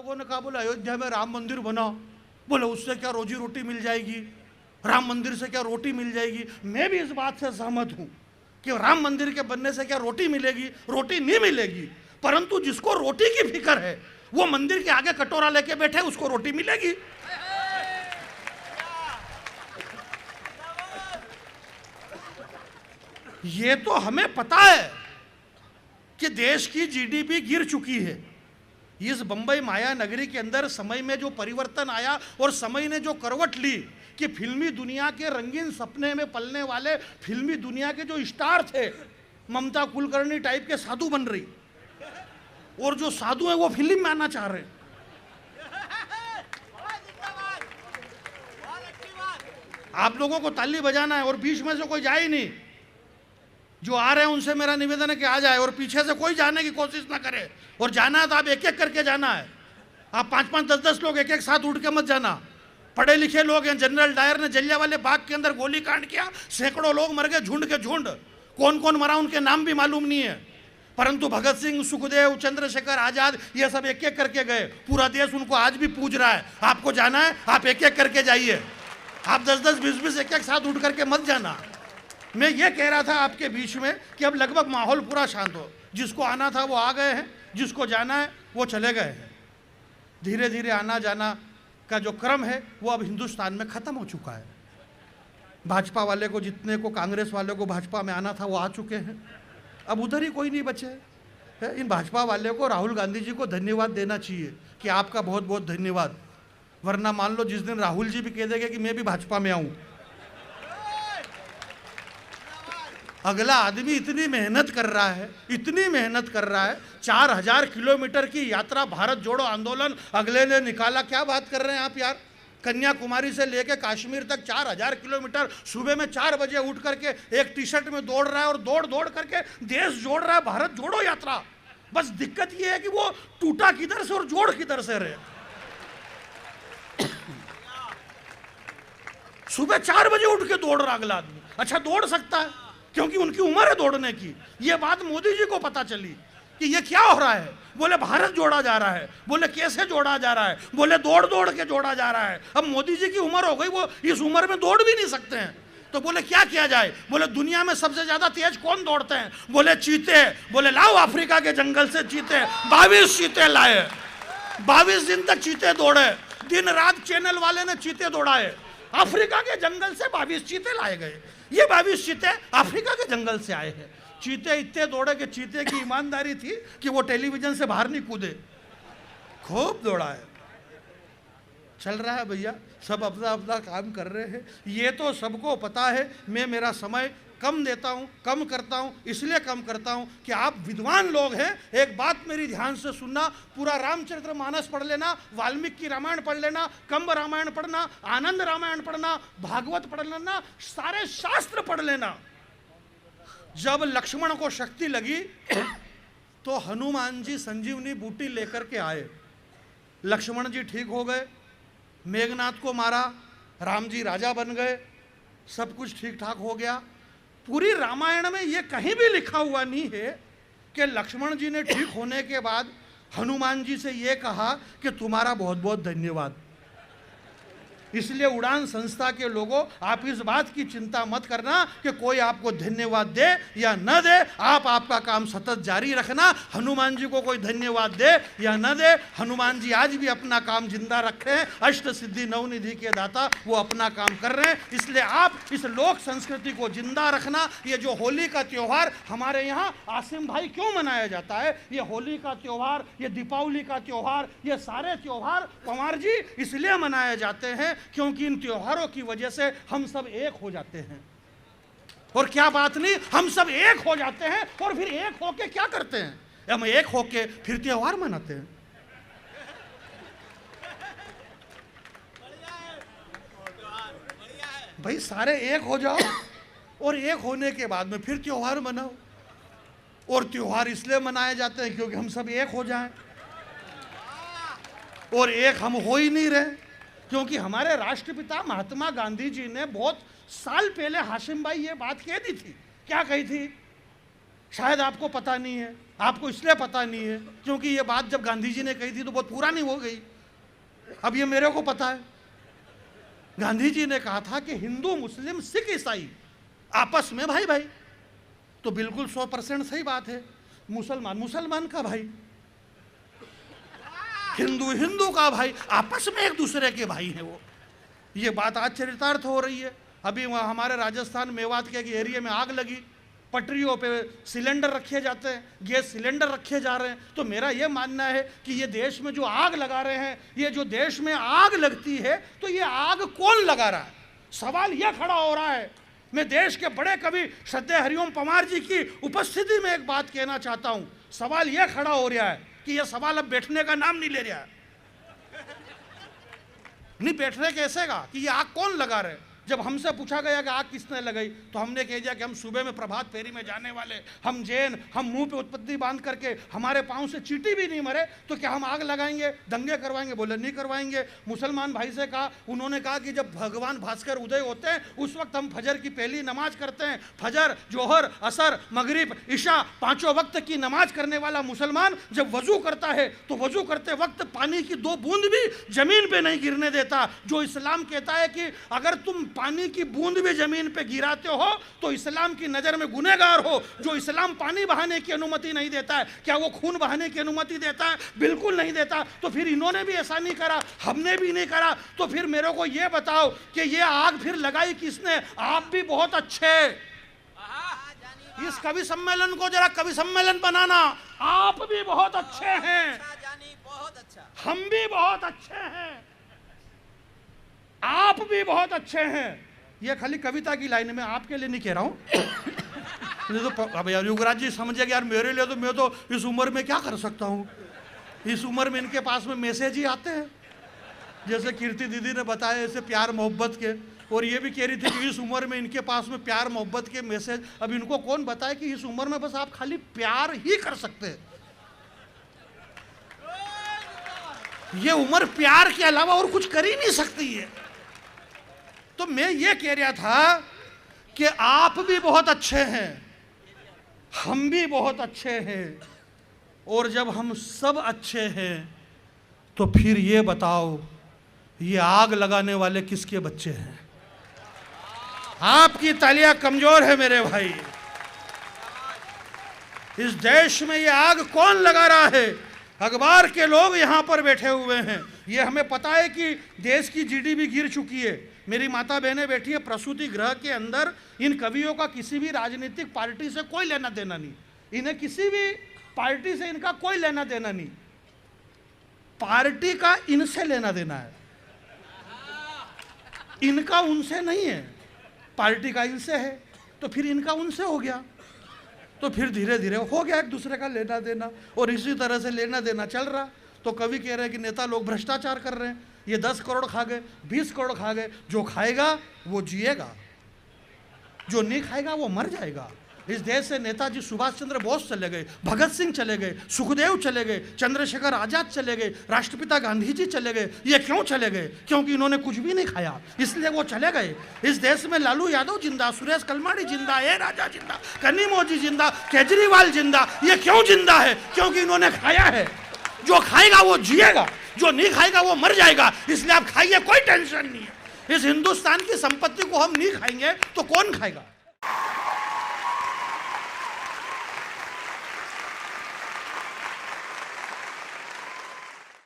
लोगों ने कहा, बोले अयोध्या में राम मंदिर बना, बोले उससे क्या रोजी रोटी मिल जाएगी, राम मंदिर से क्या रोटी मिल जाएगी। मैं भी इस बात से सहमत हूं कि राम मंदिर के बनने से क्या रोटी मिलेगी, रोटी नहीं मिलेगी, परंतु जिसको रोटी की फिक्र है वो मंदिर के आगे कटोरा लेके बैठे, उसको रोटी मिलेगी। ये तो हमें पता है कि देश की जीडीपी गिर चुकी है। इस बंबई माया नगरी के अंदर समय में जो परिवर्तन आया और समय ने जो करवट ली कि फिल्मी दुनिया के रंगीन सपने में पलने वाले फिल्मी दुनिया के जो स्टार थे, ममता कुलकर्णी टाइप के साधु बन रही, और जो साधु हैं वो फिल्म में आना चाह रहे हैं। आप लोगों को ताली बजाना है और बीच में से कोई जाए ही नहीं। जो आ रहे हैं उनसे मेरा निवेदन है कि आ जाए, और पीछे से कोई जाने की कोशिश ना करे। और जाना है तो आप एक एक करके जाना है। आप 5-5, 10-10 लोग एक एक साथ उठ के मत जाना। पढ़े लिखे लोग हैं। जनरल डायर ने जलियांवाले बाग के अंदर गोली कांड किया, सैकड़ों लोग मर गए, झुंड के झुंड। कौन कौन मरा उनके नाम भी मालूम नहीं है, परंतु भगत सिंह, सुखदेव, चंद्रशेखर आजाद ये सब एक एक करके गए। पूरा देश उनको आज भी पूज रहा है। आपको जाना है, आप एक एक करके जाइए। आप 10-10, 20-20 एक एक साथ उठ करके मत जाना। मैं ये कह रहा था आपके बीच में कि अब लगभग माहौल पूरा शांत हो। जिसको आना था वो आ गए हैं, जिसको जाना है वो चले गए हैं। धीरे धीरे आना जाना का जो क्रम है वो अब हिंदुस्तान में ख़त्म हो चुका है। भाजपा वाले को जितने को, कांग्रेस वाले को भाजपा में आना था वो आ चुके हैं। अब उधर ही कोई नहीं बचे है। इन भाजपा वाले को राहुल गांधी जी को धन्यवाद देना चाहिए कि आपका बहुत बहुत धन्यवाद। वरना मान लो जिस दिन राहुल जी भी कह देंगे कि मैं भी भाजपा में आऊँ, अगला आदमी इतनी मेहनत कर रहा है, इतनी मेहनत कर रहा है। 4000 किलोमीटर की यात्रा भारत जोड़ो आंदोलन अगले ने निकाला। क्या बात कर रहे हैं आप यार। कन्याकुमारी से लेके कश्मीर तक 4000 किलोमीटर सुबह में 4 बजे उठ करके एक टी शर्ट में दौड़ रहा है और दौड़ दौड़ करके देश जोड़ रहा है। भारत जोड़ो यात्रा। बस दिक्कत यह है कि वो टूटा किधर से और जोड़ किधर से रहे। सुबह 4 बजे उठ के दौड़ रहा अगला आदमी। अच्छा, दौड़ सकता है क्योंकि उनकी उम्र है दौड़ने की। ये बात मोदी जी को पता चली कि ये क्या हो रहा है। बोले भारत जोड़ा जा रहा है। बोले कैसे जोड़ा जा रहा है। बोले दौड़ दौड़ के जोड़ा जा रहा है। अब मोदी जी की उम्र हो गई, वो इस उम्र में दौड़ भी नहीं सकते हैं। तो बोले क्या किया जाए। बोले दुनिया में सबसे ज्यादा तेज कौन दौड़ते हैं। बोले चीते। बोले लाओ अफ्रीका के जंगल से चीते। 22 चीते लाए। 22 दिन तक चीते दौड़े। दिन रात चैनल वाले ने चीते दौड़ाए। अफ्रीका के जंगल से 22 चीते लाए गए। ये 22 चीते अफ्रीका के जंगल से आए हैं। चीते इतने दौड़े कि चीते की ईमानदारी थी कि वो टेलीविजन से बाहर नहीं कूदे। खूब दौड़ा है। चल रहा है भैया, सब अपना अपना काम कर रहे हैं। ये तो सबको पता है। मैं मेरा समय कम देता हूँ, कम करता हूँ, इसलिए कम करता हूँ कि आप विद्वान लोग हैं। एक बात मेरी ध्यान से सुनना। पूरा रामचरितमानस पढ़ लेना, वाल्मीकि रामायण पढ़ लेना, कंब रामायण पढ़ना, आनंद रामायण पढ़ना, भागवत पढ़ लेना, सारे शास्त्र पढ़ लेना। जब लक्ष्मण को शक्ति लगी तो हनुमान जी संजीवनी बूटी लेकर के आए। लक्ष्मण जी ठीक हो गए, मेघनाथ को मारा, राम जी राजा बन गए, सब कुछ ठीक ठाक हो गया। पूरी रामायण में ये कहीं भी लिखा हुआ नहीं है कि लक्ष्मण जी ने ठीक होने के बाद हनुमान जी से ये कहा कि तुम्हारा बहुत बहुत धन्यवाद। इसलिए उड़ान संस्था के लोगों, आप इस बात की चिंता मत करना कि कोई आपको धन्यवाद दे या न दे। आप आपका काम सतत जारी रखना। हनुमान जी को कोई धन्यवाद दे या न दे, हनुमान जी आज भी अपना काम जिंदा रखे हैं। अष्ट सिद्धि नवनिधि के दाता वो अपना काम कर रहे हैं। इसलिए आप इस लोक संस्कृति को जिंदा रखना। ये जो होली का त्यौहार हमारे यहाँ आसिम भाई क्यों मनाया जाता है, ये होली का त्यौहार, ये दीपावली का त्यौहार, ये सारे त्यौहार पंवार जी इसलिए मनाए जाते हैं क्योंकि इन त्योहारों की वजह से हम सब एक हो जाते हैं। और क्या बात नहीं, हम सब एक हो जाते हैं और फिर एक होके क्या करते हैं, हम एक होके फिर त्योहार मनाते हैं। भाई सारे एक हो जाओ और एक होने के बाद में फिर त्योहार मनाओ। और त्योहार इसलिए मनाए जाते हैं क्योंकि हम सब एक हो जाएं। और एक हम हो ही नहीं रहे क्योंकि हमारे राष्ट्रपिता महात्मा गांधी जी ने बहुत साल पहले, हाशिम भाई ये बात कह दी थी। क्या कही थी? शायद आपको पता नहीं है, आपको इसलिए पता नहीं है क्योंकि ये बात जब गांधी जी ने कही थी तो बहुत पुरानी हो गई। अब ये मेरे को पता है। गांधी जी ने कहा था कि हिंदू मुस्लिम सिख ईसाई आपस में भाई भाई, तो बिल्कुल 100% सही बात है। मुसलमान मुसलमान का भाई, हिंदू हिंदू का भाई, आपस में एक दूसरे के भाई हैं वो। ये बात आज चरितार्थ हो रही है। अभी वहाँ हमारे राजस्थान मेवात के एक एरिया में आग लगी, पटरियों पे सिलेंडर रखे जाते हैं, गैस सिलेंडर रखे जा रहे हैं। तो मेरा ये मानना है कि ये देश में जो आग लगा रहे हैं, ये जो देश में आग लगती है तो ये आग कौन लगा रहा है? सवाल यह खड़ा हो रहा है। मैं देश के बड़े कवि श्रद्धेय हरिओम पंवार जी की उपस्थिति में एक बात कहना चाहता हूं। सवाल यह खड़ा हो रहा है कि यह सवाल अब बैठने का नाम नहीं ले रहा है। नहीं बैठने कैसे का कि ये आग कौन लगा रहे? जब हमसे पूछा गया कि आग किसने लगाई तो हमने कह दिया कि हम सुबह में प्रभात फेरी में जाने वाले, हम जैन, हम मुंह पे उत्पत्ति बांध करके हमारे पांव से चींटी भी नहीं मरे तो क्या हम आग लगाएंगे, दंगे करवाएंगे? बोले नहीं करवाएंगे। मुसलमान भाई से कहा, उन्होंने कहा कि जब भगवान भास्कर उदय होते हैं उस वक्त हम फजर की पहली नमाज करते हैं। फजर, जोहर, असर, मगरिब, ईशा, पांचों वक्त की नमाज करने वाला मुसलमान जब वजू करता है तो वजू करते वक्त पानी की 2 बूंद भी जमीन पे नहीं गिरने देता। जो इस्लाम कहता है कि अगर तुम पानी की बूंद भी जमीन पे गिराते हो तो इस्लाम की नजर में गुनहगार हो। जो इस्लाम पानी बहाने की अनुमति नहीं देता है, क्या वो खून बहाने की अनुमति देता है? बिल्कुल नहीं देता। तो फिर इन्होंने भी ऐसा नहीं करा, हमने भी नहीं करा। तो फिर मेरे को ये बताओ कि ये आग फिर लगाई किसने? आप भी बहुत अच्छे। इस कवि सम्मेलन को जरा कवि सम्मेलन बनाना। आप भी बहुत अच्छे हैं, हम भी बहुत अच्छे हैं, आप भी बहुत अच्छे हैं। ये खाली कविता की लाइन में आपके लिए नहीं कह रहा हूं। तो अब यार युवराज जी समझे कि यार मेरे लिए तो मैं तो इस उम्र में क्या कर सकता हूं। इस उम्र में इनके पास में मैसेज ही आते हैं, जैसे कीर्ति दीदी ने बताया ऐसे प्यार मोहब्बत के। और ये भी कह रही थी कि इस उम्र में इनके पास में प्यार मोहब्बत के मैसेज। अब इनको कौन बताए कि इस उम्र में बस आप खाली प्यार ही कर सकते हैं। ये उम्र प्यार के अलावा और कुछ कर ही नहीं सकती है। तो मैं ये कह रहा था कि आप भी बहुत अच्छे हैं, हम भी बहुत अच्छे हैं। और जब हम सब अच्छे हैं तो फिर ये बताओ ये आग लगाने वाले किसके बच्चे हैं? आपकी तालियां कमजोर है मेरे भाई। इस देश में ये आग कौन लगा रहा है? अखबार के लोग यहां पर बैठे हुए हैं। ये हमें पता है कि देश की जीडीपी गिर चुकी है। मेरी माता बहनें बैठी है प्रसूति गृह के अंदर। इन कवियों का किसी भी राजनीतिक पार्टी से कोई लेना देना नहीं, इन्हें किसी भी पार्टी से इनका कोई लेना देना नहीं। पार्टी का इनसे लेना देना है, इनका उनसे नहीं है। पार्टी का इनसे है तो फिर इनका उनसे हो गया, तो फिर धीरे धीरे हो गया एक दूसरे का लेना देना। और इसी तरह से लेना देना चल रहा। तो कवि कह रहे हैं कि नेता लोग भ्रष्टाचार कर रहे हैं। ये 10 करोड़ खा गए, 20 करोड़ खा गए। जो खाएगा वो जिएगा, जो नहीं खाएगा वो मर जाएगा। इस देश से नेताजी सुभाष चंद्र बोस चले गए, भगत सिंह चले गए, सुखदेव चले गए, चंद्रशेखर आजाद चले गए, राष्ट्रपिता गांधी जी चले गए। ये क्यों चले गए? क्योंकि इन्होंने कुछ भी नहीं खाया, इसलिए वो चले गए। इस देश में लालू यादव जिंदा, सुरेश कलमाड़ी जिंदा, ए राजा जिंदा, कन्नीमोजी जिंदा, केजरीवाल जिंदा। ये क्यों जिंदा है? क्योंकि इन्होंने खाया है। जो खाएगा वो जिएगा, जो नहीं खाएगा वो मर जाएगा। इसलिए आप खाइए, कोई टेंशन नहीं है। इस हिंदुस्तान की संपत्ति को हम नहीं खाएंगे तो कौन खाएगा?